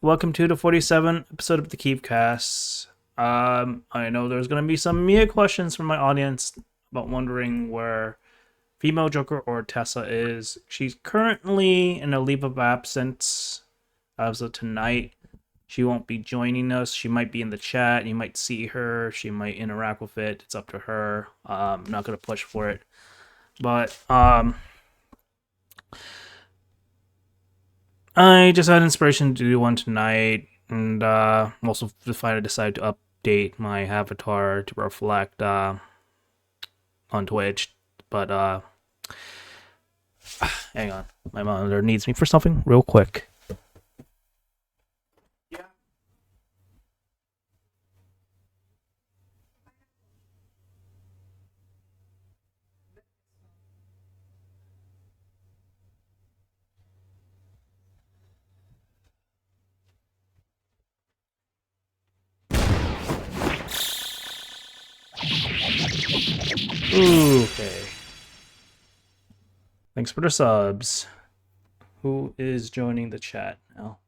welcome to the 47th episode of the Kiefcast. I know there's going to be some Mia questions from my audience about wondering where female Joker or Tessa is. She's currently in a leave of absence as of tonight. She won't be joining us. She might be in the chat. You might see her. She might interact with it. It's up to her. I'm not going to push for it. But I just had inspiration to do one tonight, and also decided to update my avatar to reflect on Twitch. But hang on, my monitor needs me for something real quick. Okay. Thanks for the subs. Who is joining the chat now?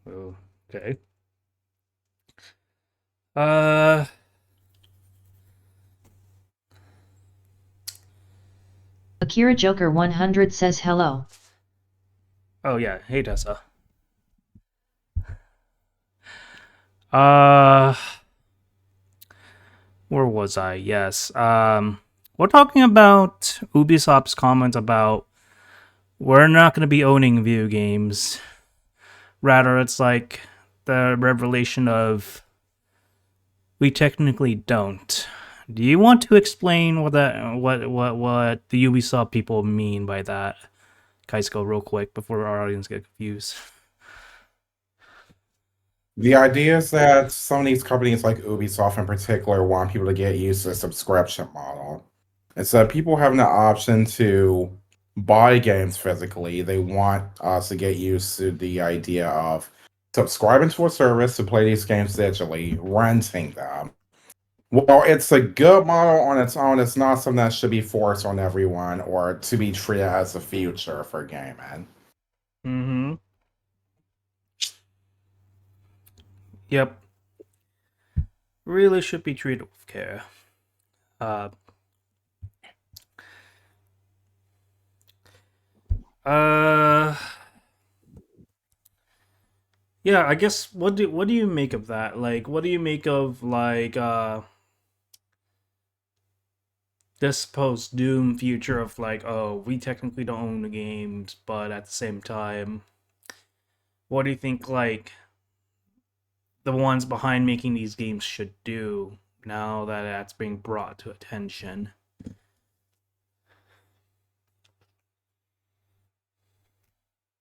Okay. Akira Joker 100 says hello. Oh yeah, hey Tessa. Where was I? Yes. We're talking about Ubisoft's comments about we're not going to be owning video games. Rather, it's like the revelation of we technically don't. Do you want to explain what the Ubisoft people mean by that? Guys, go real quick before our audience get confused. The idea is that some of these companies, like Ubisoft in particular, want people to get used to a subscription model. Instead of people having the option to buy games physically, they want us to get used to the idea of subscribing to a service to play these games digitally, renting them. Well, it's a good model on its own. It's not something that should be forced on everyone or to be treated as the future for gaming. Mm-hmm. Yep. Really should be treated with care. Uh, yeah, I guess what do you make of that? Like, what do you make of this post Doom future of like, oh, we technically don't own the games, but at the same time, what do you think like the ones behind making these games should do now that that's being brought to attention?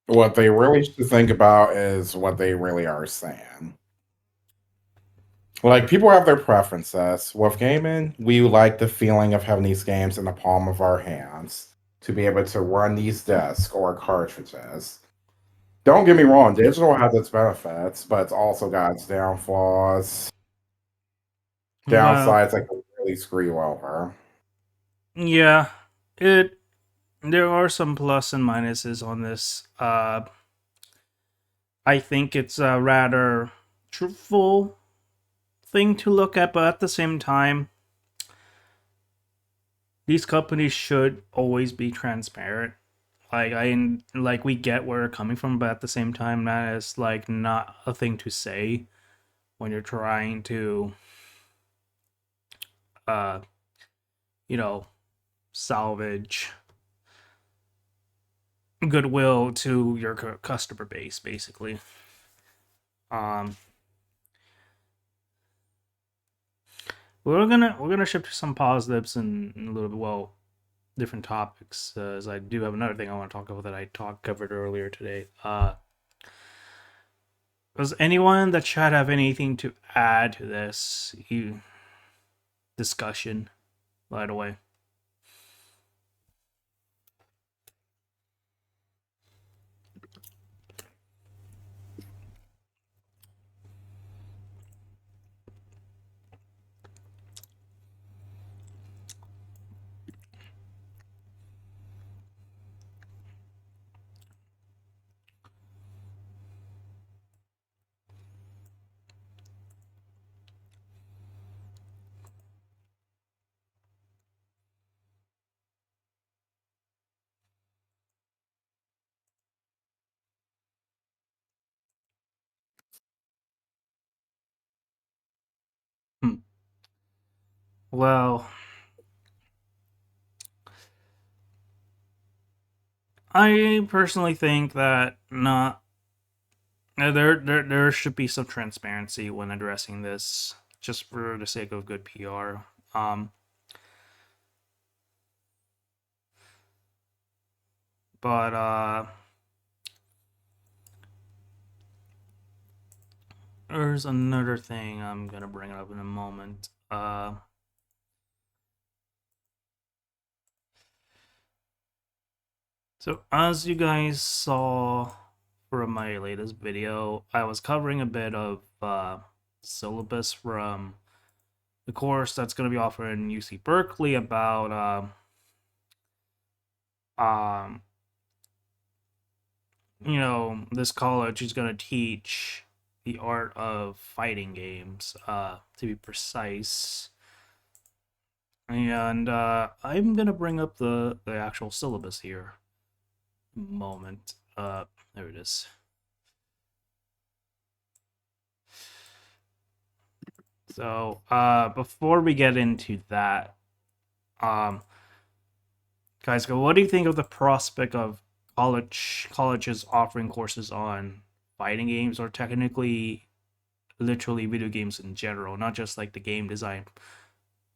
What they really should think about is what they really are saying. Like, people have their preferences. With gaming, we like the feeling of having these games in the palm of our hands to be able to run these discs or cartridges. Don't get me wrong, digital has its benefits, but it's also got its downfalls, Well, downsides that can really screw you over. yeah, it there are some plus and minuses on this. I think it's a rather truthful thing to look at, but at the same time, these companies should always be transparent. Like we get where they're coming from, but at the same time, that is like not a thing to say when you're trying to, uh, you know, salvage goodwill to your customer base, basically. Um, we're gonna shift to some positives and a little bit different topics, as I do have another thing I want to talk about that I covered earlier today. Does anyone in the chat have anything to add to this discussion? By the way. Well, I personally think that not there should be some transparency when addressing this, just for the sake of good PR. Um, but there's another thing I'm gonna bring up in a moment. So as you guys saw from my latest video, I was covering a bit of syllabus from the course that's going to be offered in UC Berkeley about this college is going to teach the art of fighting games, to be precise. And I'm going to bring up the actual syllabus here. Moment. There it is. So, before we get into that, um, guys, what do you think of the prospect of colleges offering courses on fighting games, or technically, literally video games in general, not just like the game design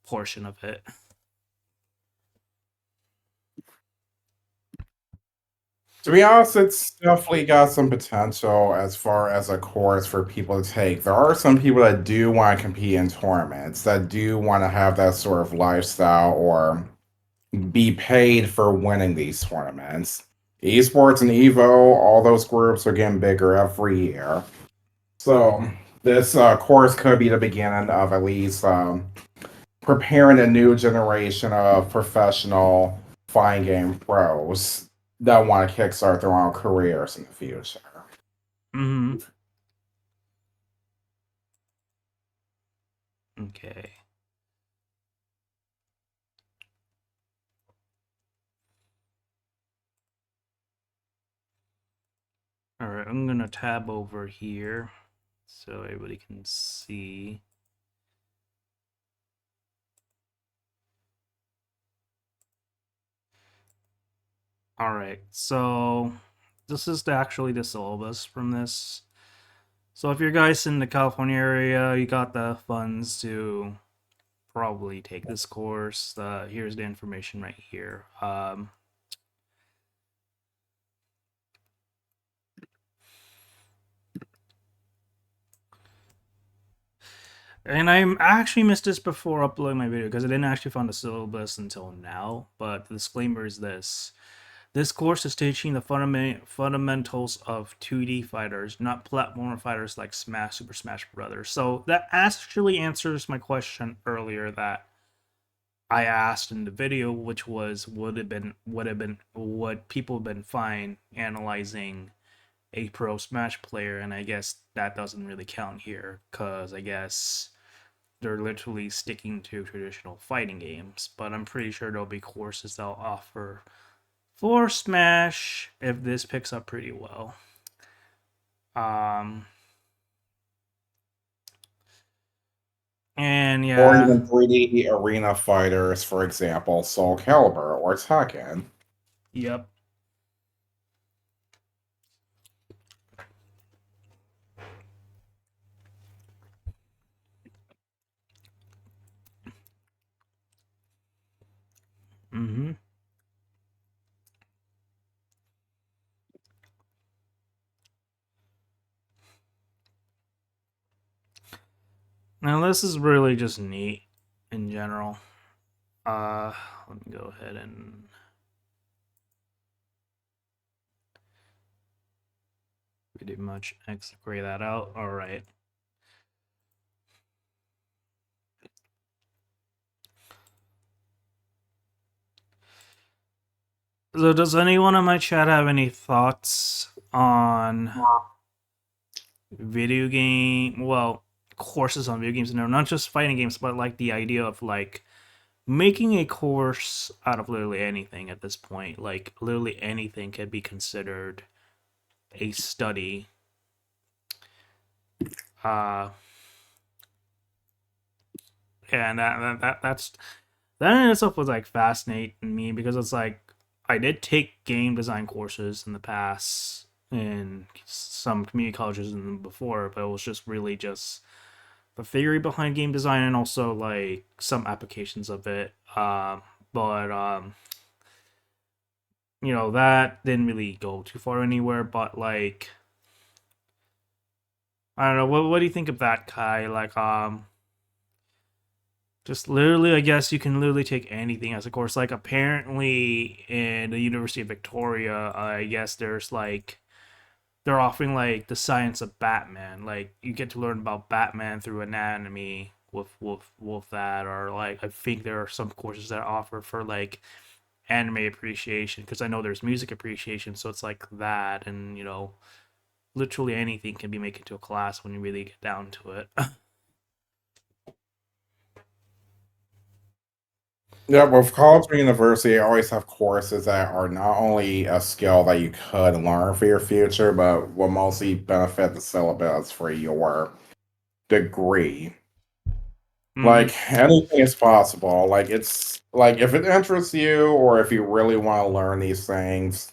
portion of it? To be honest, it's definitely got some potential as far as a course for people to take. There are some people that do want to compete in tournaments, that do want to have that sort of lifestyle or be paid for winning these tournaments. Esports and Evo, all those groups are getting bigger every year. So this course could be the beginning of at least preparing a new generation of professional fighting game pros that want to kickstart their own careers in the future. Mm-hmm. Okay. All right, I'm gonna tab over here so everybody can see. All right, so this is actually the syllabus from this. So if you're guys in the California area, you got the funds to probably take this course. Here's the information right here. And I actually missed this before uploading my video because I didn't actually find the syllabus until now. But the disclaimer is this. This course is teaching the fundamentals of 2D fighters, not platformer fighters like Super Smash Brothers. So that actually answers my question earlier that I asked in the video, which was would people have been fine analyzing a pro Smash player, and I guess that doesn't really count here because I guess they're literally sticking to traditional fighting games. But I'm pretty sure there'll be courses they'll offer for Smash if this picks up pretty well. And Or yeah, even 3D arena fighters, for example, Soul Calibur or Tekken. yep. Mm-hmm. Now this is really just neat in general. Let me go ahead and pretty much gray that out. All right. So does anyone in my chat have any thoughts on video game, well, courses on video games? No, not just fighting games, but like the idea of like making a course out of literally anything at this point. Like literally anything can be considered a study. Uh and that in itself was like fascinating me because it's like I did take game design courses in the past in some community colleges and before, but it was just really just the theory behind game design and also like some applications of it. But that didn't really go too far anywhere. But like I don't know, what do you think of that, Kai? Like just literally, I guess you can literally take anything as a course. Like apparently in the University of Victoria, I guess there's like they're offering like the science of Batman. Like you get to learn about Batman through anatomy with that, or like I think there are some courses that offer for like anime appreciation because I know there's music appreciation, so it's like that, and literally anything can be made into a class when you really get down to it. Yeah, with college or university, you always have courses that are not only a skill that you could learn for your future, but will mostly benefit the syllabus for your degree. Mm-hmm. Like anything is possible. Like it's like if it interests you or if you really want to learn these things,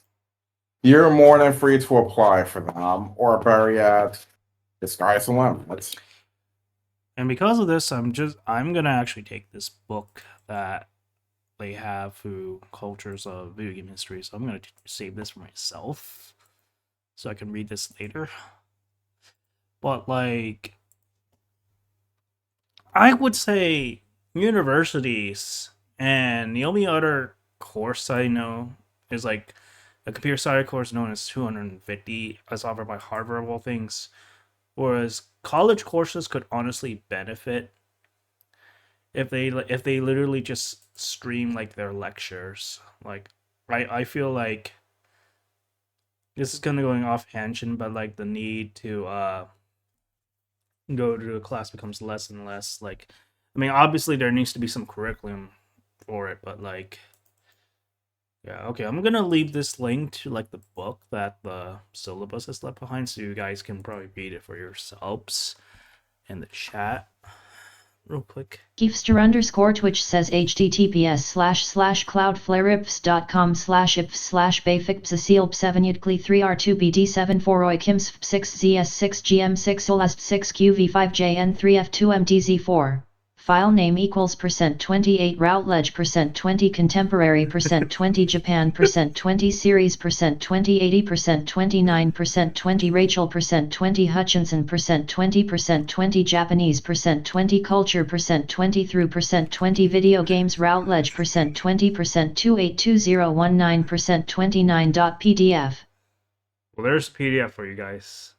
you're more than free to apply for them. Or better yet, the sky's the limit. And because of this, I'm gonna actually take this book that they have through cultures of video game history. So I'm gonna save this for myself so I can read this later. But like, I would say universities, and the only other course I know is like a computer science course known as 250, as offered by Harvard of all things. Whereas college courses could honestly benefit if they literally just stream like their lectures. Like I feel like this is kind of going off tangent, but like the need to go to a class becomes less and less. Like, I mean, obviously there needs to be some curriculum for it, but like, yeah, okay. I'm gonna leave this link to like the book that the syllabus has left behind, so you guys can probably read it for yourselves in the chat, real quick. Kiefster_Twitch says https://cloudflareips.com/if/bafik3r2bd7 roy 6zs6 olast6qv5jn3f2mdz4 File name equals %28 Routledge %20 Contemporary %20 Japan %20 Series %20 80 %29 %20 Rachel %20 Hutchinson %20 20 Japanese %20 Culture %20 through %20 Video Games Routledge %20 282019 29.pdf. Well, there's a PDF for you guys.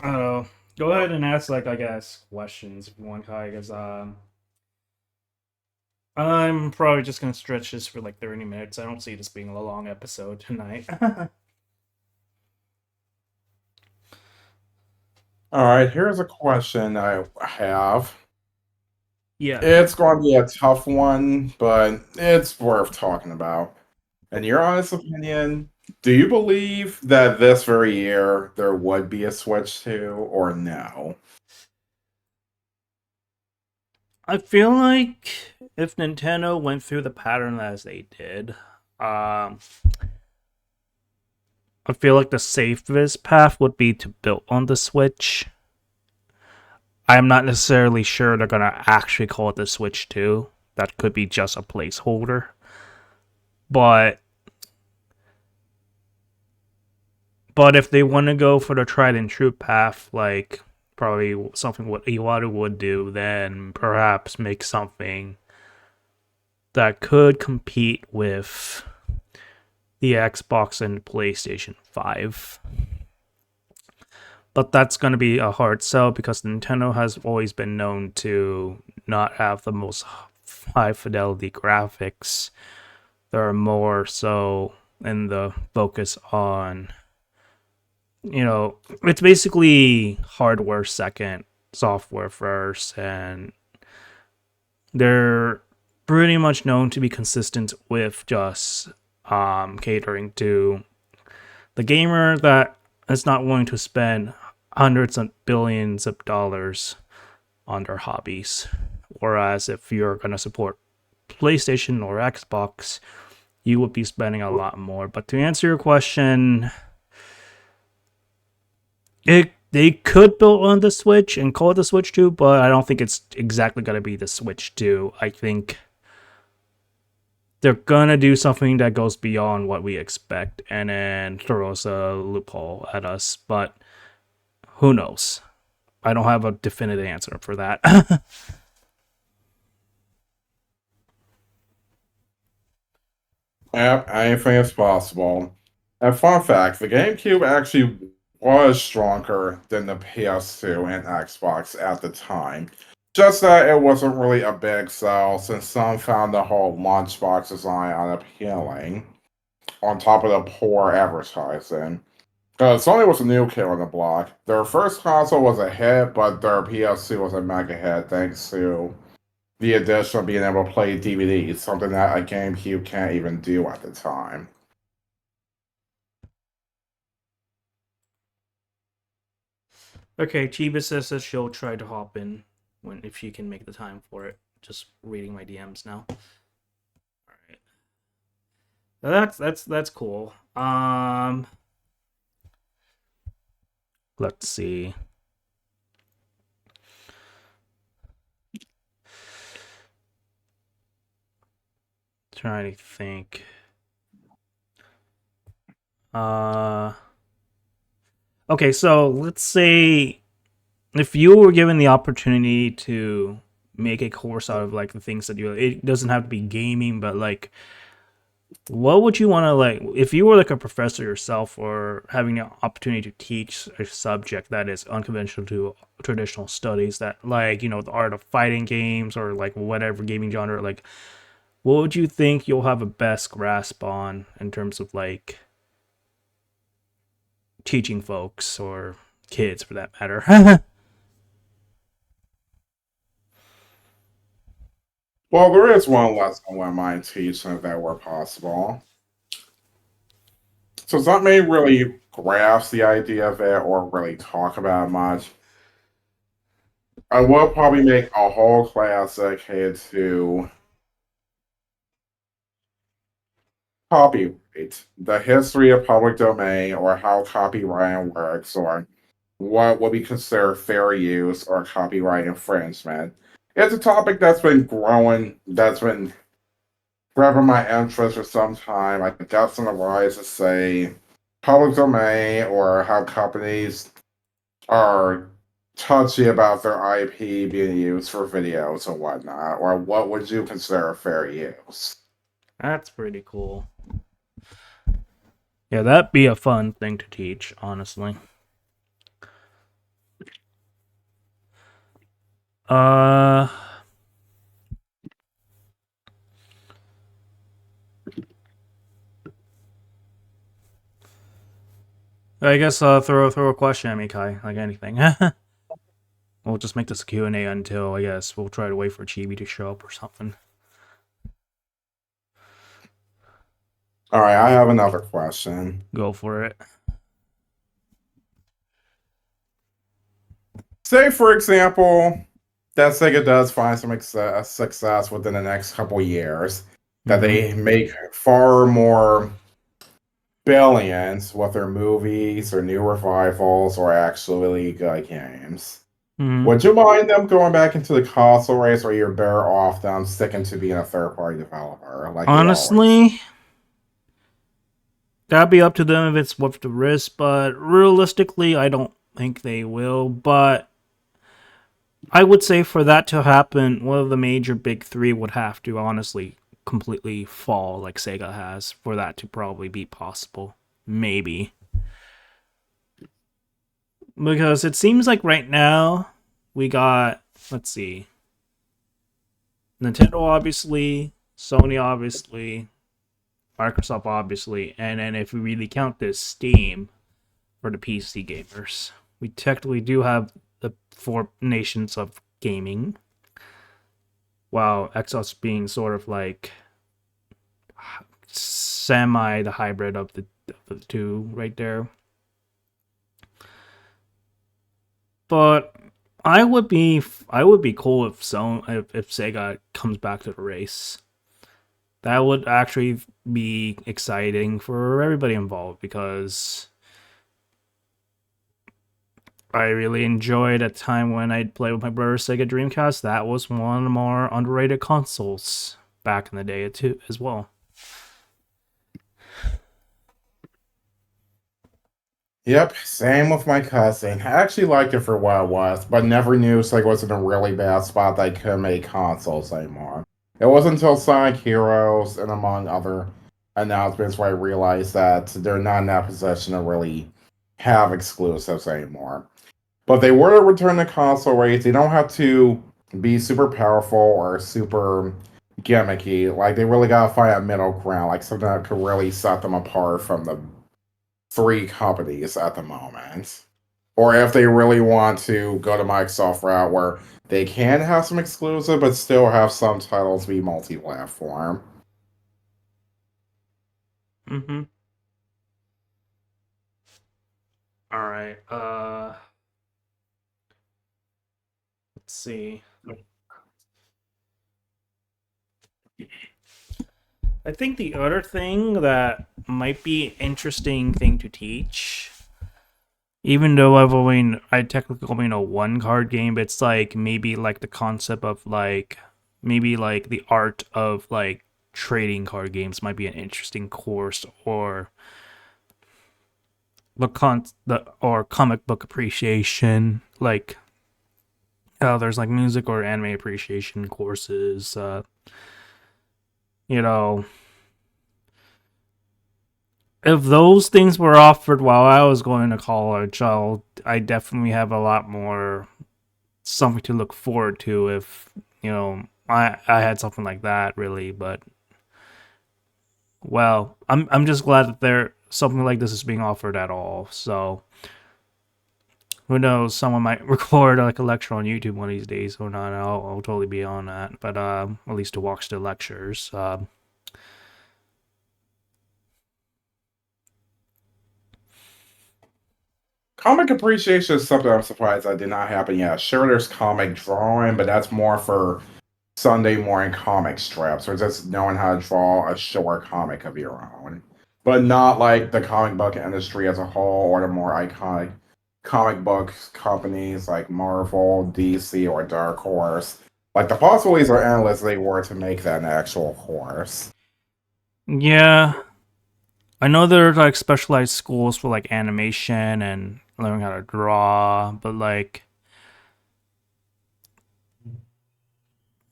I don't know. Go ahead and ask like I guess questions if you want, Kai, because I'm probably just gonna stretch this for like 30 minutes. I don't see this being a long episode tonight. All right, here's a question I have. Yeah. It's going to be a tough one, but it's worth talking about. In your honest opinion, do you believe that this very year there would be a Switch 2 or no? I feel like if Nintendo went through the pattern as they did, I feel like the safest path would be to build on the Switch. I'm not necessarily sure they're gonna actually call it the Switch 2. That could be just a placeholder. But if they want to go for the tried and true path, like probably something what Iwata would do, then perhaps make something that could compete with the Xbox and PlayStation 5. But that's going to be a hard sell because Nintendo has always been known to not have the most high fidelity graphics. They're more so in the focus on it's basically hardware second, software first, and they're pretty much known to be consistent with just catering to the gamer that is not willing to spend hundreds of billions of dollars on their hobbies. Whereas if you're going to support PlayStation or Xbox, you would be spending a lot more. But to answer your question, they could build on the Switch and call it the Switch 2, but I don't think it's exactly going to be the Switch 2. I think they're going to do something that goes beyond what we expect and then throws a loophole at us. But who knows? I don't have a definitive answer for that. Yep, anything is possible. And fun fact, the GameCube actually was stronger than the PS2 and Xbox at the time. Just that it wasn't really a big sell, since some found the whole lunchbox design unappealing, on top of the poor advertising. Because Sony was a new kid on the block. Their first console was a hit, but their PS2 was a mega hit thanks to the addition of being able to play DVDs, something that a GameCube can't even do at the time. Okay, Chiba says that she'll try to hop in if she can make the time for it. Just reading my DMs now. All right, that's cool. Let's see. Trying to think. Okay, so let's say if you were given the opportunity to make a course out of like the things that it doesn't have to be gaming, but like what would you want to like if you were like a professor yourself or having the opportunity to teach a subject that is unconventional to traditional studies, that like the art of fighting games or like whatever gaming genre, like what would you think you'll have a best grasp on in terms of like teaching folks or kids for that matter? Well, there is one lesson I wouldn't mind teaching if that were possible. So some may really grasp the idea of it or really talk about it much. I will probably make a whole class dedicated to copyright, the history of public domain, or how copywriting works, or what would be considered fair use or copyright infringement. It's a topic that's been grabbing my interest for some time. I guess on the rise to say public domain or how companies are touchy about their IP being used for videos and whatnot, or what would you consider fair use? That's pretty cool. Yeah, that'd be a fun thing to teach, honestly. Uh, I guess throw a question at me, Kai, like anything. We'll just make this a Q&A until, I guess, we'll try to wait for Chibi to show up or something. All right, I have another question. Go for it. Say, for example, that Sega does find some success within the next couple years, that they make far more billions with their movies or new revivals or actually good games. Mhm. Would you mind them going back into the console race, or you're better off them sticking to being a third-party developer? Like Honestly, that'd be up to them if it's worth the risk, but realistically, I don't think they will. But I would say for that to happen, one of the major big three would have to honestly completely fall like Sega has for that to probably be possible. Maybe. Because it seems like right now we got, let's see, Nintendo obviously, Sony obviously, Microsoft obviously, and then if we really count this, Steam. for the PC gamers. We technically do have the four nations of gaming, while Xbox being sort of like semi the hybrid of the two right there. But I would be cool if if Sega comes back to the race. That would actually be exciting for everybody involved because I really enjoyed a time when I'd play with my brother's Sega Dreamcast. That was one of the more underrated consoles back in the day too, as well. Yep, same with my cousin. I actually liked it for what it was, but never knew Sega was in a really bad spot that I couldn't make consoles anymore. It wasn't until Sonic Heroes and among other announcements where I realized that they're not in that position to really have exclusives anymore. But they were to return the console rates. They don't have to be super powerful or super gimmicky. Like they really gotta find a middle ground, like something that could really set them apart from the three companies at the moment. Or if they really want to go to Microsoft route where they can have some exclusive but still have some titles be multi-platform. Mm-hmm. All right. Let's see. I think the other thing that might be interesting thing to teach, even though I technically only know one card game, it's like maybe like the concept of like maybe like the art of like trading card games might be an interesting course, or the or comic book appreciation, like there's like music or anime appreciation courses. You know, if those things were offered while I was going to college, I definitely have a lot more something to look forward to if, I had something like that really, but well, I'm just glad that there something like this is being offered at all. So, who knows, someone might record like a lecture on YouTube one of these days or not. I'll totally be on that, but at least to watch the lectures. Comic appreciation is something I'm surprised that did not happen yet. Sure, there's comic drawing, but that's more for Sunday morning comic strips or just knowing how to draw a short comic of your own. But not like the comic book industry as a whole or the more iconic comic book companies like Marvel, DC, or Dark Horse. Like the possibilities are endless if they were to make that an actual course. Yeah, I know there's like specialized schools for like animation and learning how to draw, but like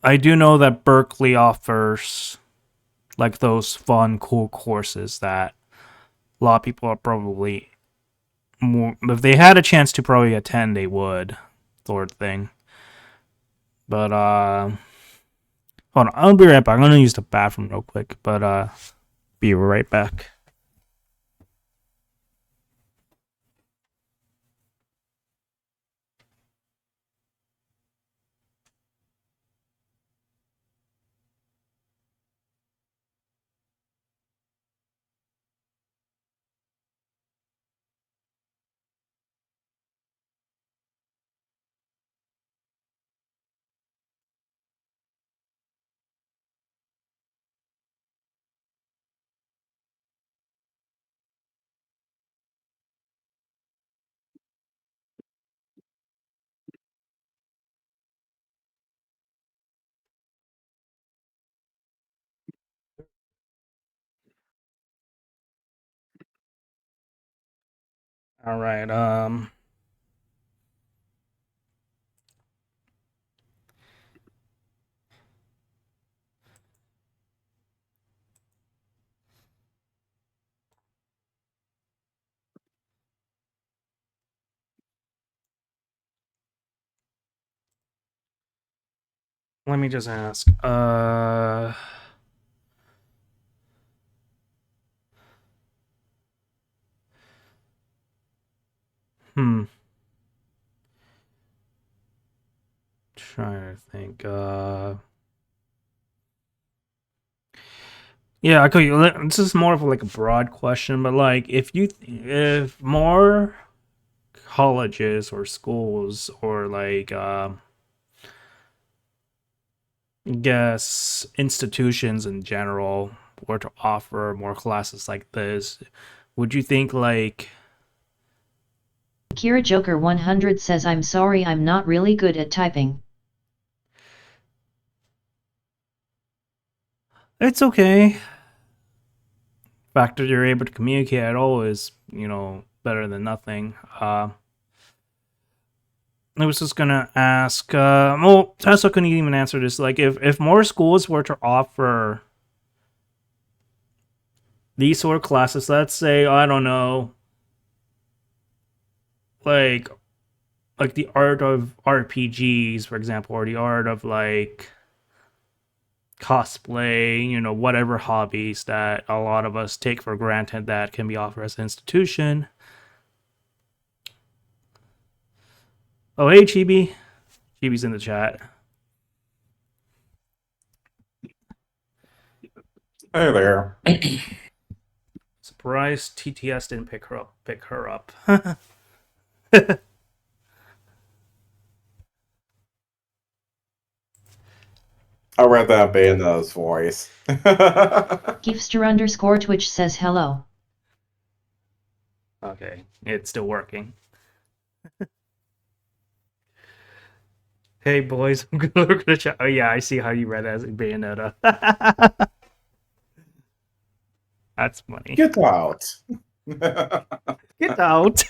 I do know that Berkeley offers like those fun, cool courses that a lot of people are probably more if they had a chance to probably attend, they would, sort of thing. But hold on, I'll be right back. I'm gonna use the bathroom real quick, but be right back. All right. Let me just ask. Hmm. Trying to think. Yeah, okay. This is more of like a broad question, but like, if more colleges or schools or like, I guess institutions in general were to offer more classes like this, would you think like Kira Joker 100 says I'm sorry I'm not really good at typing. it's okay? The fact that you're able to communicate at all is, better than nothing. I was just gonna ask. Well, Tesla couldn't even answer this. Like, if more schools were to offer these sort of classes, let's say, I don't know, like the art of RPGs, for example, or the art of like cosplay, whatever hobbies that a lot of us take for granted that can be offered as an institution. Oh, hey, Chibi. Chibi's in the chat. Hey there. Surprised TTS didn't pick her up. I read that Bayonetta's voice. Kiefster Twitch says hello. Okay, it's still working. Hey boys, I'm gonna look at the chat. Oh yeah, I see how you read it as Bayonetta. That's funny. Get out. Get out.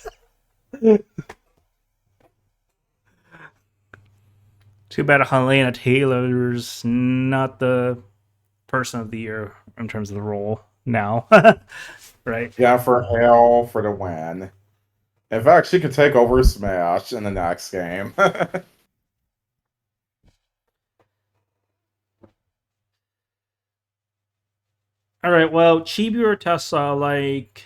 Too bad Helena Taylor's not the person of the year in terms of the role now. Right? Yeah, for hell for the win. In fact, she could take over Smash in the next game. All right. Well, Chibi or Tessa, like,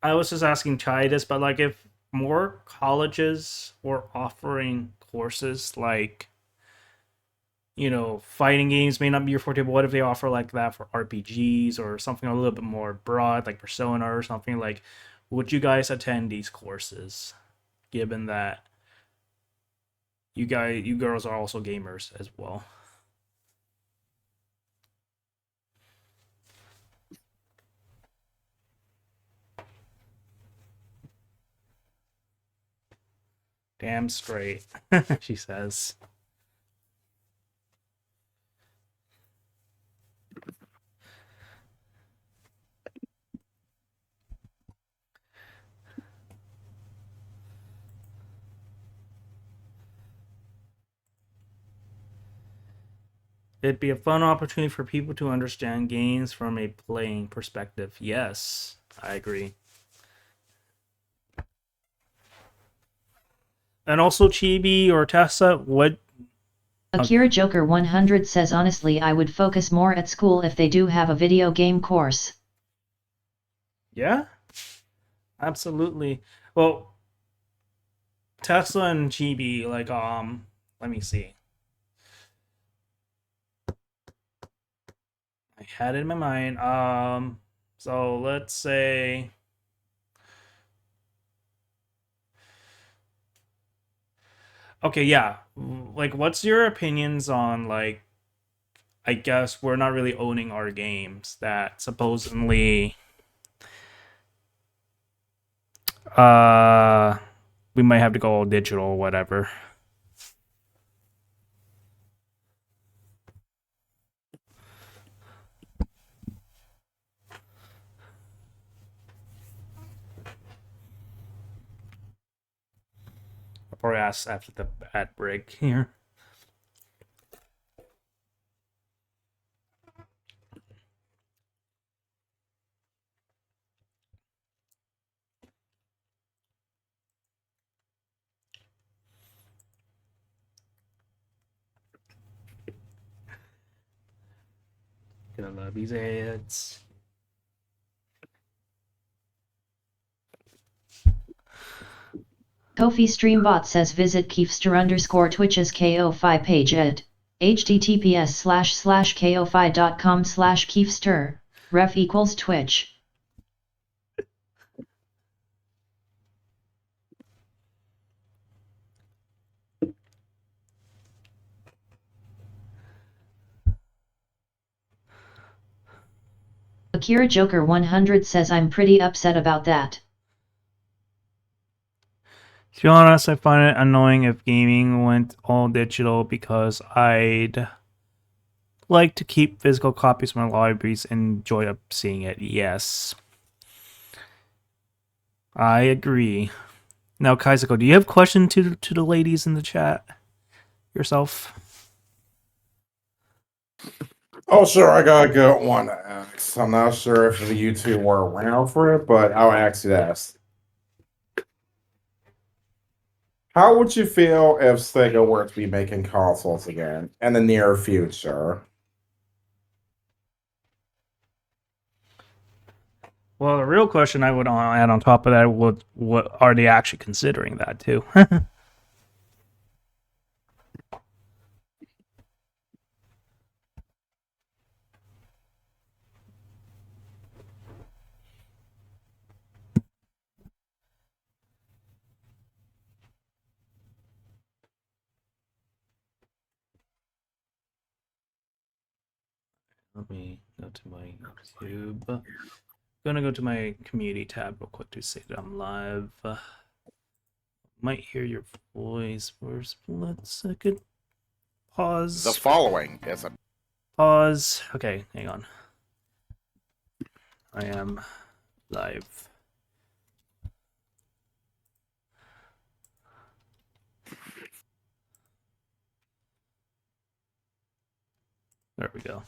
I was just asking Chai this, but like, if more colleges were offering courses like, fighting games may not be your forte, but what if they offer like that for RPGs or something a little bit more broad, like Persona or something? Like, would you guys attend these courses, given that you girls are also gamers as well? Damn straight, she says. It'd be a fun opportunity for people to understand games from a playing perspective. Yes, I agree. And also, Chibi or Tessa, what? Akira Joker 100 says honestly I would focus more at school if they do have a video game course. Yeah, absolutely. Well, Tesla and Chibi, like, let me see. I had it in my mind. So let's say, okay, yeah. Like, what's your opinions on like? I guess we're not really owning our games that supposedly, uh, we might have to go all digital or whatever. I'll probably ask after the ad break here. Gonna love these ads. Kofi Streambot says visit Kiefster_Twitch's KO5 page at https://ko5.com/Kiefster, ref equals Twitch. Akira Joker 100 says I'm pretty upset about that. To be honest, I find it annoying if gaming went all digital because I'd like to keep physical copies of my libraries and enjoy up seeing it. Yes. I agree. Now, Kaizako, do you have a question to the ladies in the chat yourself? Oh, sure, I got a good one to ask. I'm not sure if you two were around for it, but I'll ask you this. How would you feel if Sega were to be making consoles again in the near future? Well, the real question I would add on top of that would what are they actually considering that too? Let me go to my YouTube. Gonna go to my community tab real quick to say that I'm live. Might hear your voice for a split second. Pause. The following is a Pause. Okay, hang on. I am live. There we go.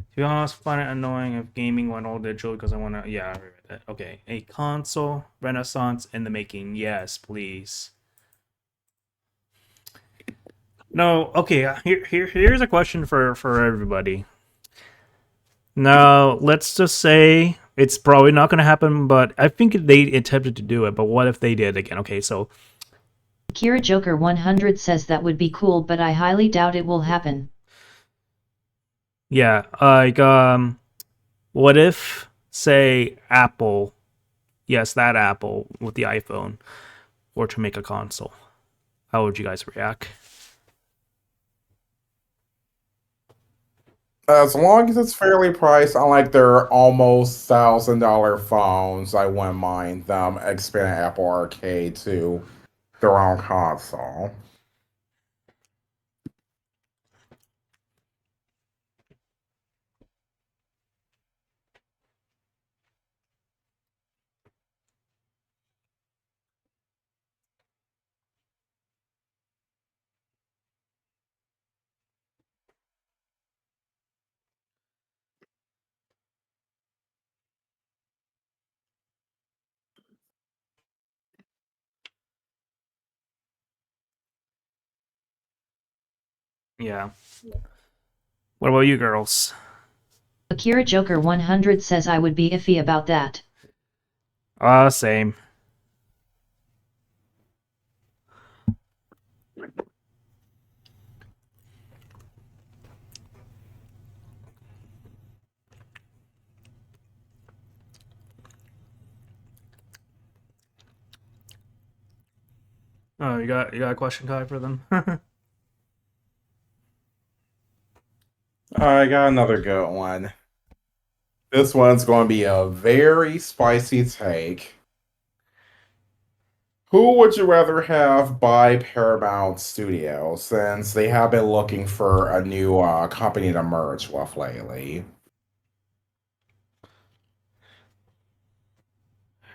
To be honest, I find it annoying if gaming went all digital because I want to. Yeah, I read that. Okay, a console renaissance in the making. Yes, please. No, okay. Here's a question for everybody. Now, let's just say it's probably not going to happen, but I think they attempted to do it. But what if they did again? Okay, so Akira Joker 100 says that would be cool, but I highly doubt it will happen. yeah, like what if say Apple, yes, that Apple with the iPhone, were to make a console? How would you guys react? As long as it's fairly priced, unlike their almost $1,000 phones, I wouldn't mind them expanding Apple Arcade to their own console. Yeah. What about you girls? Akira Joker 100 says I would be iffy about that. Same. Oh, you got a question, Kai, for them? I got another good one. This one's going to be a very spicy take. Who would you rather have buy Paramount Studios, since they have been looking for a new company to merge with lately?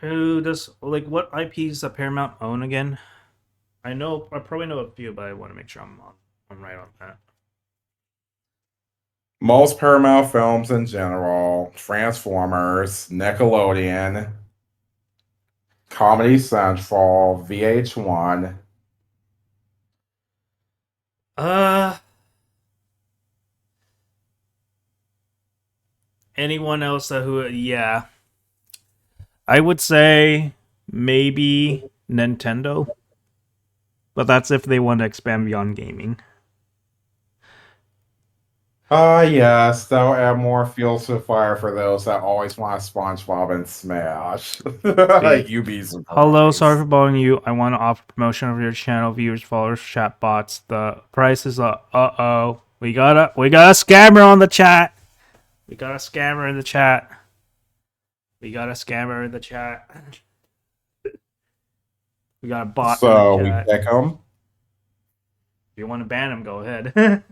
Who does like what IPs does Paramount own again? I probably know a few, but I want to make sure I'm right on that. Most Paramount films in general, Transformers, Nickelodeon, Comedy Central, VH1. Anyone else who? Yeah, I would say maybe Nintendo. But that's if they want to expand beyond gaming. Yes, that'll add more fuel to the fire for those that always want SpongeBob and Smash. See. You be Hello, sorry surprised. for bothering you. I want to offer promotion of your channel, viewers, followers, chat bots. The price is uh-oh. We got a scammer on the chat. We got a scammer in the chat. We got a scammer in the chat. We got a bot in the So we chat. pick them. If you want to ban him, go ahead.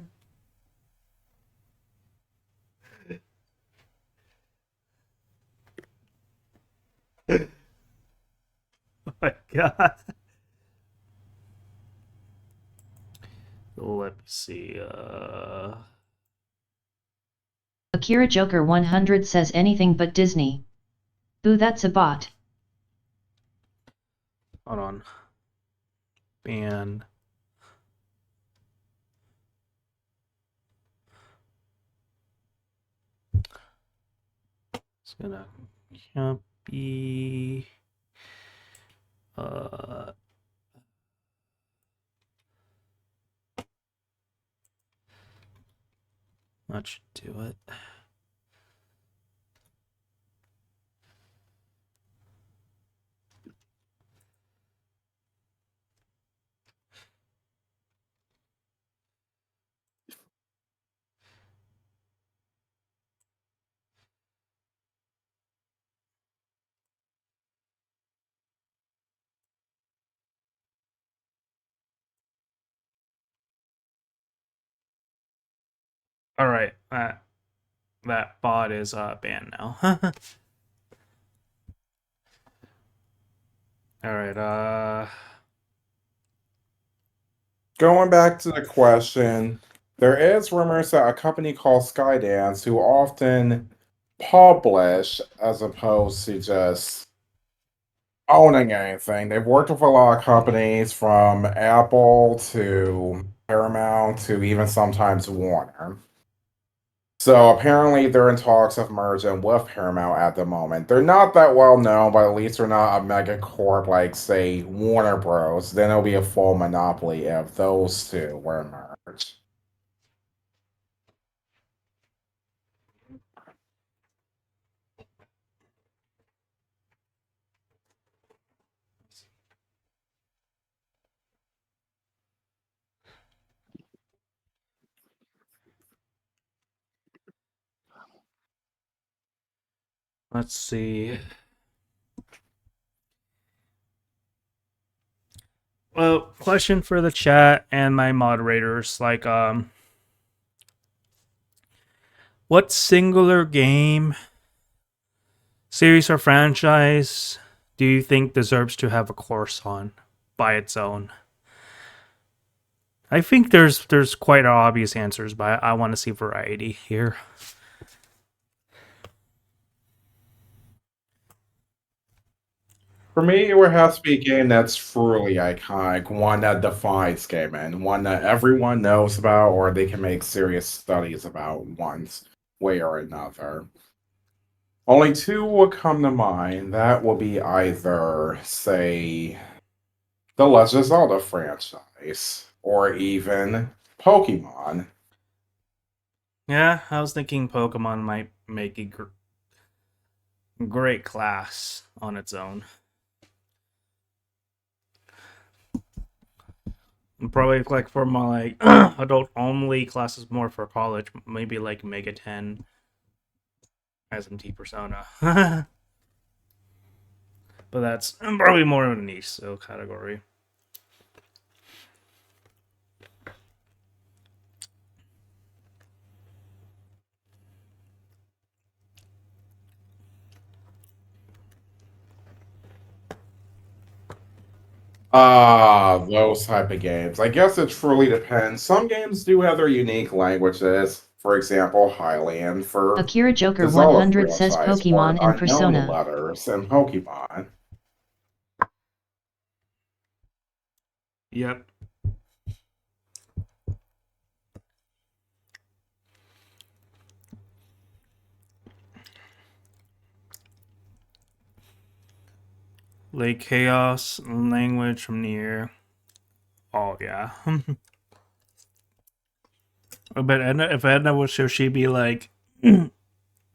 Oh my god. Let me see. Akira Joker 100 says anything but Disney. Boo, that's a bot. Hold on. Ban. It's gonna can't be that should do it. All right, that bot is banned now. All right, Going back to the question, there is rumors that a company called Skydance, who often publish as opposed to just owning anything. They've worked with a lot of companies from Apple to Paramount to even sometimes Warner. So apparently they're in talks of merging with Paramount at the moment. They're not that well known, but at least they're not a mega corp like, say, Warner Bros. Then it'll be a full monopoly if those two were merged. let's see. Well, question for the chat and my moderators, like, what singular game, series, or franchise do you think deserves to have a course on by its own? I think there's quite obvious answers, but I want to see variety here. For me, it would have to be a game that's truly iconic, one that defines gaming, one that everyone knows about or they can make serious studies about one way or another. Only two would come to mind. That will be either, say, the Legend of Zelda franchise or even Pokemon. Yeah, I was thinking Pokemon might make a great class on its own. Probably like for my like adult only classes, more for college, maybe like Mega 10, SMT Persona. But that's probably more of a niche so category. Those type of games. I guess it truly depends. Some games do have their unique languages. For example, Hylian for Akira the Joker Zelda 100 says franchise, or Pokemon and unknown Persona. letters in Pokemon. Yep. Lake Chaos, language from near. Oh, yeah. But Edna, if Edna was here, she'd be like Final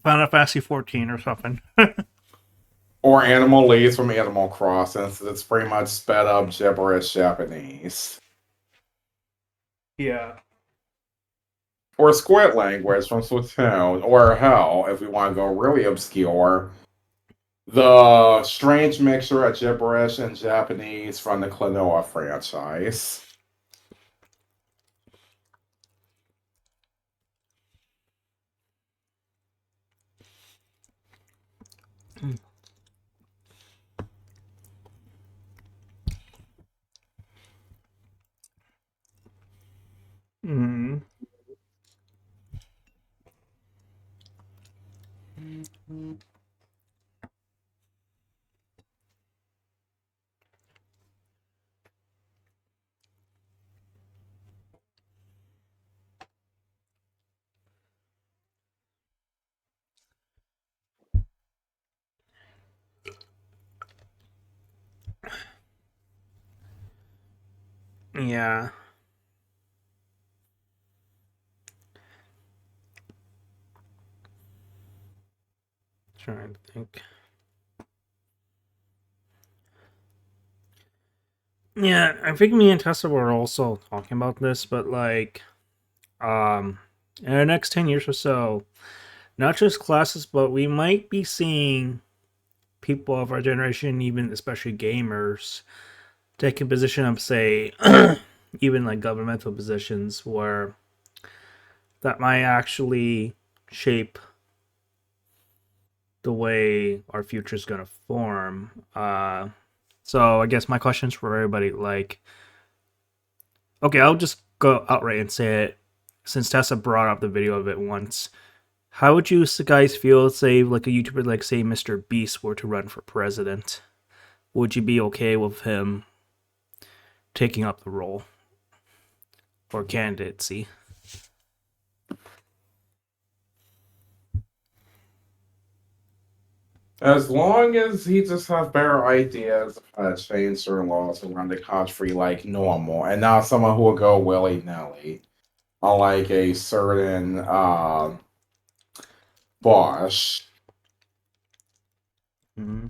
Fantasy 14 or something. Or Animal Leads from Animal Crossing. So it's pretty much sped up gibberish Japanese. Yeah. Or Squid Language from Splatoon. Or hell, if we want to go really obscure, the strange mixture of gibberish and Japanese from the Klonoa franchise. Mm. Yeah. Trying to think. Yeah, I think me and Tessa were also talking about this, but like, in the next 10 years or so, not just classes, but we might be seeing people of our generation, even especially gamers, take a position of, say, even like governmental positions where that might actually shape the way our future is going to form. So I guess my questions for everybody, like, okay, I'll just go outright and say it. Since Tessa brought up the video of it once, how would you guys feel, say, like a YouTuber like, say, Mr. Beast were to run for president? Would you be okay with him taking up the role or candidacy? As long as he just has better ideas of how to change certain laws around the country like normal, and not someone who will go willy-nilly, unlike a certain Bosch. Mm-hmm.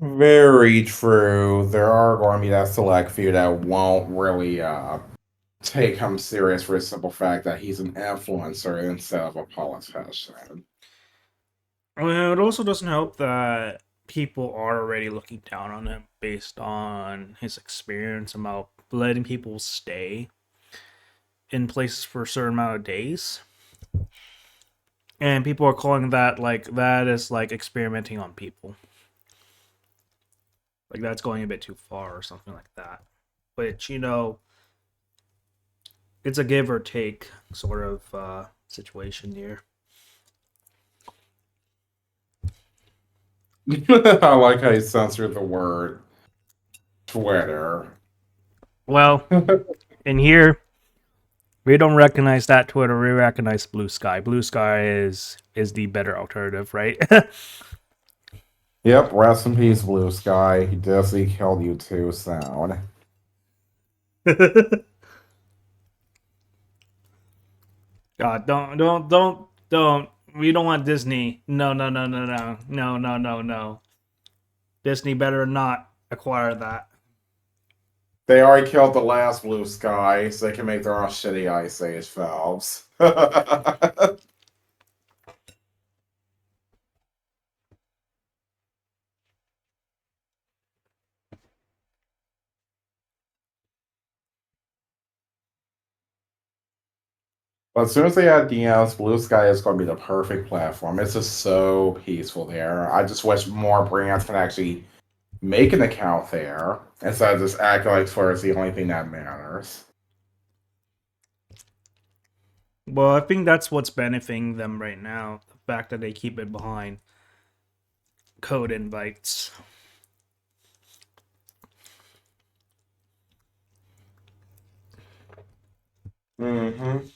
Very true. There are going to be that select few that won't really take him serious for the simple fact that he's an influencer instead of a politician. Well, it also doesn't help that people are already looking down on him based on his experience about letting people stay in places for a certain amount of days. And people are calling that like that is like experimenting on people. Like that's going a bit too far or something like that. Which, it's a give or take sort of situation here. I like how you censored the word Twitter. Well, in here we don't recognize that Twitter. We recognize Blue Sky. Blue Sky is the better alternative, right? Yep, rest in peace, Blue Sky. Disney killed you too soon. God, don't. We don't want Disney. No, no, no, no, no, no, no, no, no. Disney better not acquire that. They already killed the last Blue Sky, so they can make their own shitty Ice Age films. But as soon as they add DMs, Blue Sky is going to be the perfect platform. It's just so peaceful there. I just wish more brands can actually make an account there instead of just acting like Twitter is the only thing that matters. Well, I think that's what's benefiting them right now. The fact that they keep it behind code invites. Mm-hmm.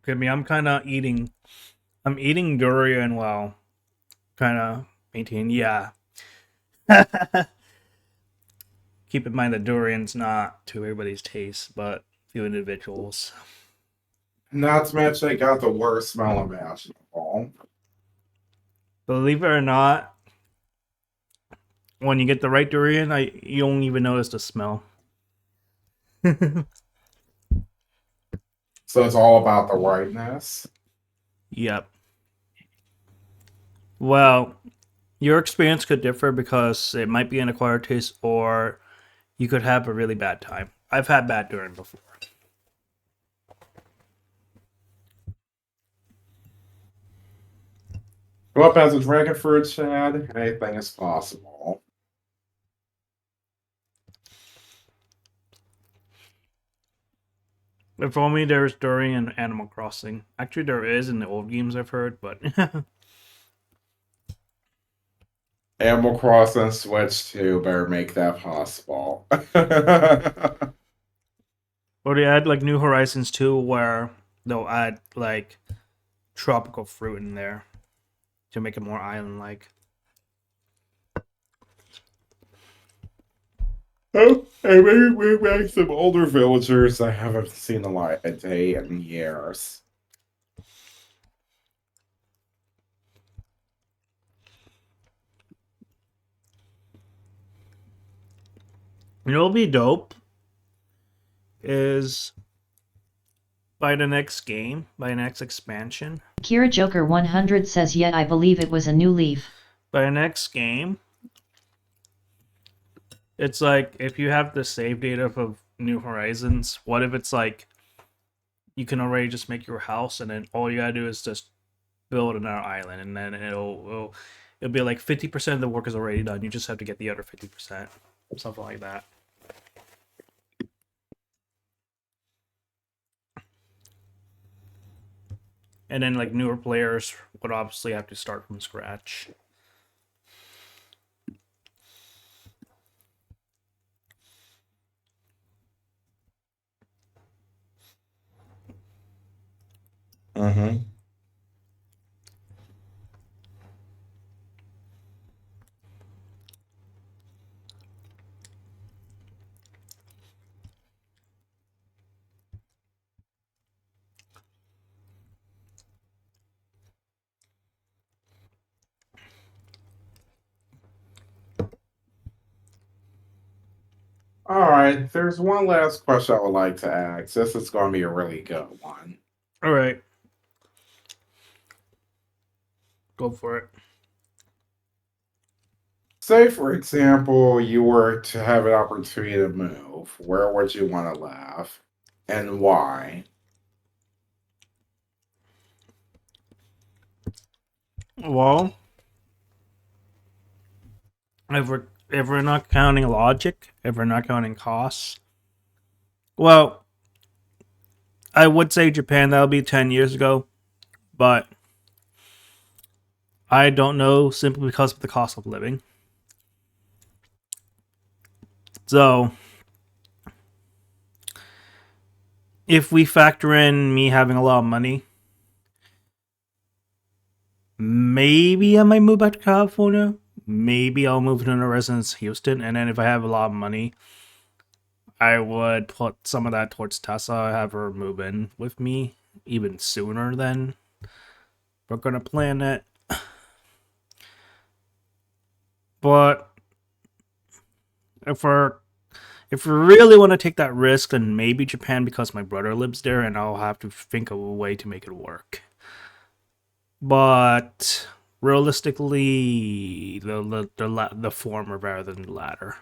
I mean, I'm eating durian while kind of maintaining, yeah. Keep in mind that durian's not to everybody's taste, but a few individuals. Not to mention, they got the worst smell imaginable. Believe it or not, when you get the right durian, you don't even notice the smell. So it's all about the rightness. Yep. Well, your experience could differ because it might be an acquired taste, or you could have a really bad time. I've had bad durian before. Go up as a dragon fruit, Chad. Anything is possible. If only there's durian in Animal Crossing. Actually, there is in the old games I've heard, but Animal Crossing Switch 2 better make that possible. or they add like New Horizons 2, where they'll add like tropical fruit in there to make it more island-like. Oh, and maybe we make some older villagers I haven't seen a light a day in years. You know, what'll be dope is by the next game, by the next expansion, Kira Joker 100 says yet I believe it was a new leaf. by the next game, it's like if you have the save data of New Horizons, what if it's like you can already just make your house and then all you gotta do is just build another island and then it'll be like 50% of the work is already done. You just have to get the other 50%. Something like that. And then like newer players would obviously have to start from scratch. Mm-hmm. All right, there's one last question I would like to ask. This is going to be a really good one. All right. Go for it. Say, for example, you were to have an opportunity to move. Where would you want to live, and why? Well, if we're not counting logic, if we're not counting costs, well, I would say Japan. That'll be 10 years ago, but I don't know simply because of the cost of living. So, if we factor in me having a lot of money, maybe I might move back to California. Maybe I'll move to a residence Houston, and then if I have a lot of money, I would put some of that towards Tessa, have her move in with me even sooner than we're gonna plan it. But if we really want to take that risk, then maybe Japan because my brother lives there, and I'll have to think of a way to make it work. But realistically, the former rather than the latter.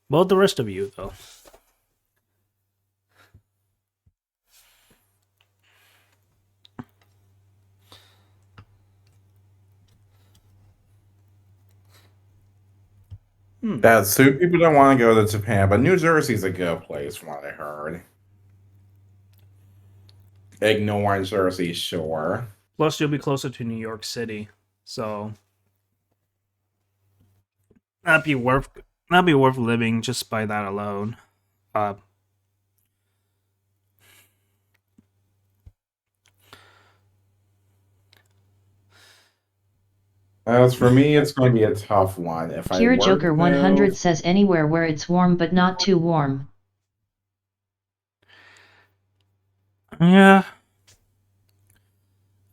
Well, the rest of you though. That suit people don't want to go to Japan, but New Jersey's a good place from what I heard. Ignoring Jersey Shore. Plus, you'll be closer to New York City, so that'd be worth living just by that alone. Uh, As for me, it's going to be a tough one. If I Kira were to Joker 100 move, says anywhere where it's warm but not too warm. yeah,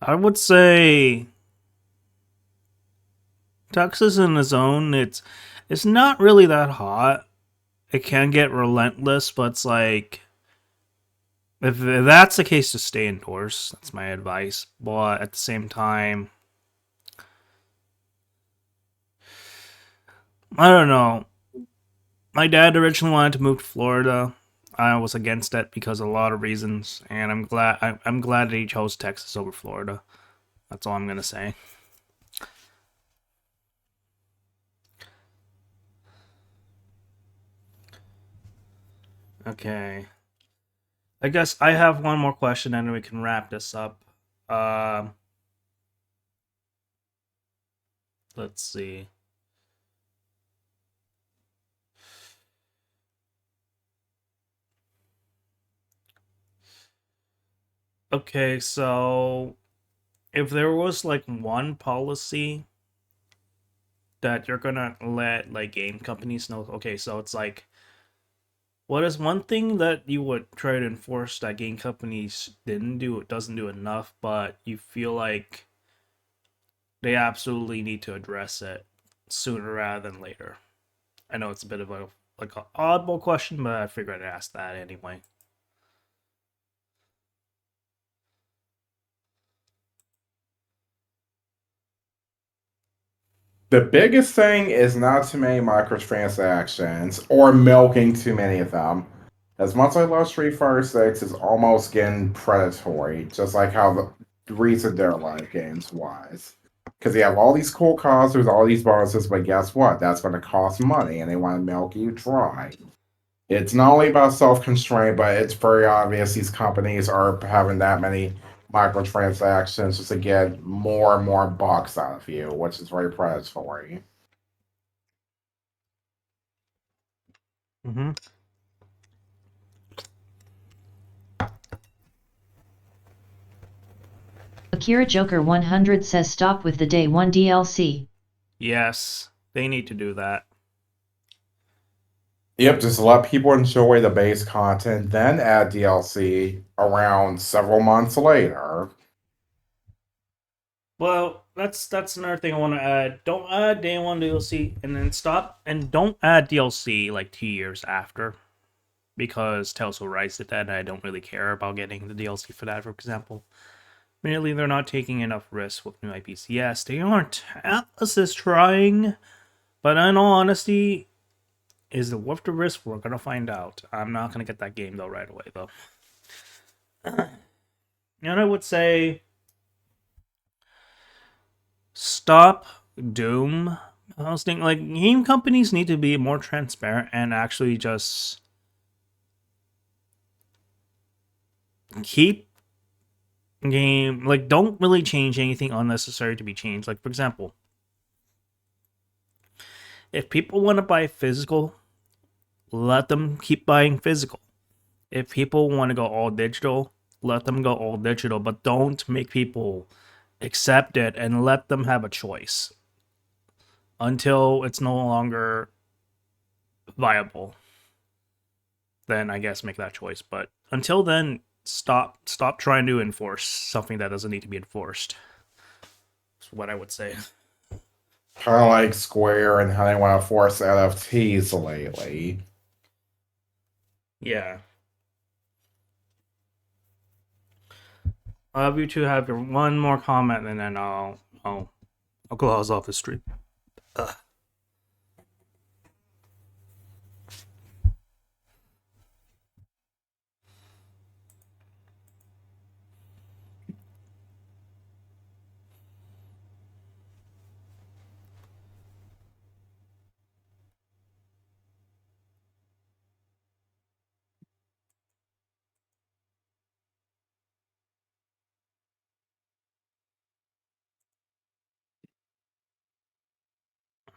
I would say Texas in the zone. It's not really that hot. It can get relentless, but it's like if that's the case, to stay indoors. That's my advice. But at the same time, I don't know. My dad originally wanted to move to Florida. I was against it because of a lot of reasons, and I'm glad that he chose Texas over Florida. That's all I'm gonna say. Okay. I guess I have one more question, and then we can wrap this up. Um, let's see. Okay, so if there was like one policy that you're gonna let like game companies know, okay, so it's like, what is one thing that you would try to enforce that game companies doesn't do enough, but you feel like they absolutely need to address it sooner rather than later? I know it's a bit of a like an oddball question, but I figured I'd ask that anyway. the biggest thing is not too many microtransactions or milking too many of them. As much as I love Street Fighter 6, it's almost getting predatory, just like how the recent Dead or Alive games was. Because you have all these cool costumes, all these bonuses, but guess what? That's going to cost money, and they want to milk you dry. It's not only about self constraint, but it's very obvious these companies are having that many microtransactions just to get more and more bucks out of you, which is very predatory. Mm-hmm. Akira Joker 100 says stop with the day 1 DLC. Yes, they need to do that. Yep, just let people enjoy the base content, then add DLC around several months later. Well, that's another thing I want to add. Don't add day one DLC, and then stop, and don't add DLC like 2 years after, because Tales will Rise did that, and I don't really care about getting the DLC for that, for example. Merely, they're not taking enough risks with new IPs. Yes, they aren't. Atlas is trying, but in all honesty, is it worth the risk? We're gonna find out. I'm not gonna get that game though right away though. And I would say stop Doom hosting. Like, game companies need to be more transparent and actually just keep game, like, don't really change anything unnecessary to be changed. Like, for example, if people want to buy physical, let them keep buying physical. If people want to go all digital, let them go all digital, but don't make people accept it and let them have a choice until it's no longer viable. Then I guess make that choice. But until then, stop trying to enforce something that doesn't need to be enforced. That's what I would say. Kind of like Square and how they want to force NFTs lately. Yeah. I'll have you two have your one more comment, and then I'll close off the stream. Ugh.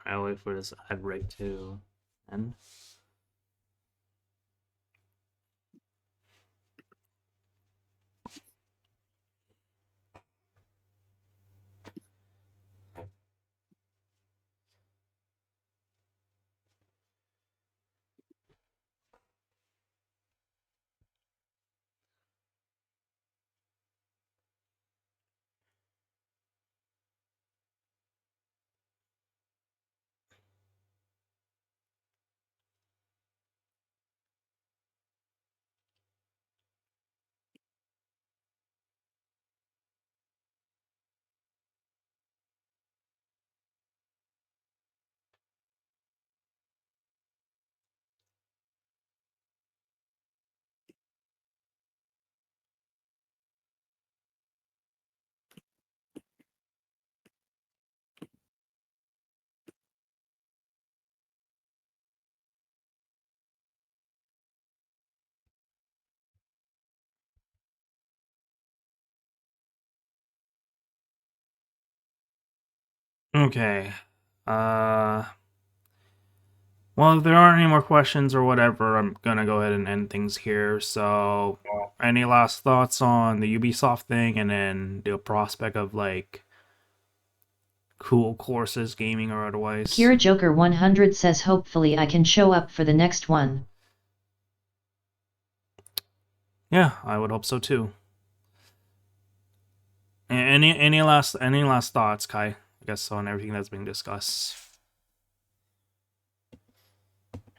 I'll wait for this ad break to end. Okay. Well, if there aren't any more questions or whatever, I'm gonna go ahead and end things here. So, any last thoughts on the Ubisoft thing, and then the prospect of like cool courses, gaming or otherwise? Kira Joker 100 says hopefully I can show up for the next one. Yeah, I would hope so too. Any last thoughts, Kai? I guess on everything that's been discussed.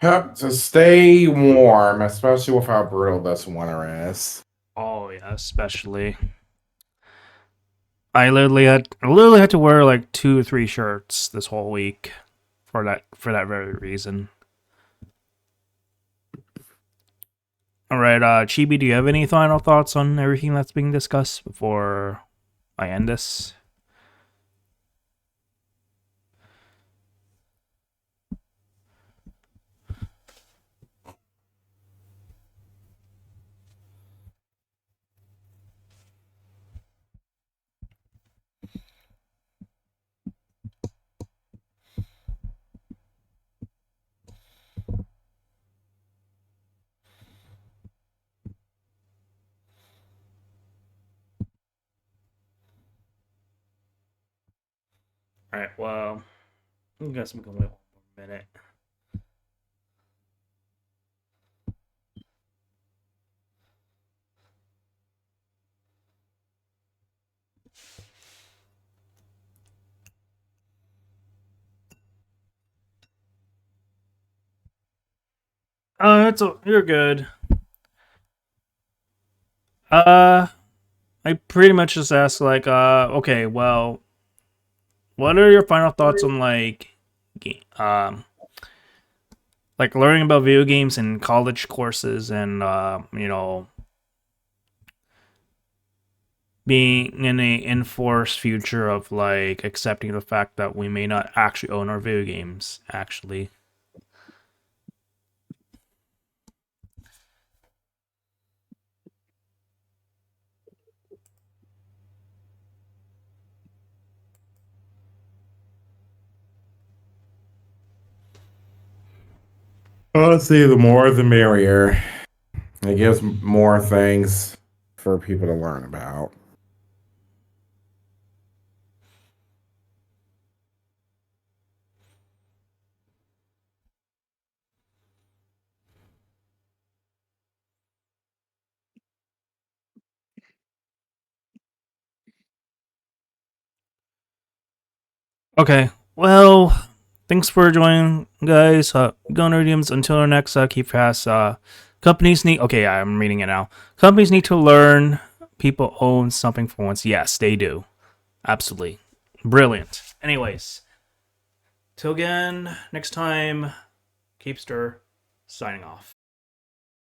Yep, to stay warm, especially with how brutal this winter is. Oh yeah, especially. I literally had to wear like 2 or 3 shirts this whole week for that very reason. All right, Chibi, do you have any final thoughts on everything that's being discussed before I end this? All right, well, I guess I'm gonna wait 1 more minute. You're good. I pretty much just asked like, okay, well, what are your final thoughts on like learning about video games in college courses and being in a enforced future of like accepting the fact that we may not actually own our video games actually. Honestly, the more the merrier. It gives more things for people to learn about. Okay, well, thanks for joining, guys. Go Nerdiums. Until our next Kiefcast. Companies need. Okay, yeah, I'm reading it now. Companies need to learn. People own something for once. Yes, they do. Absolutely, brilliant. Anyways, till again next time. Keepster signing off.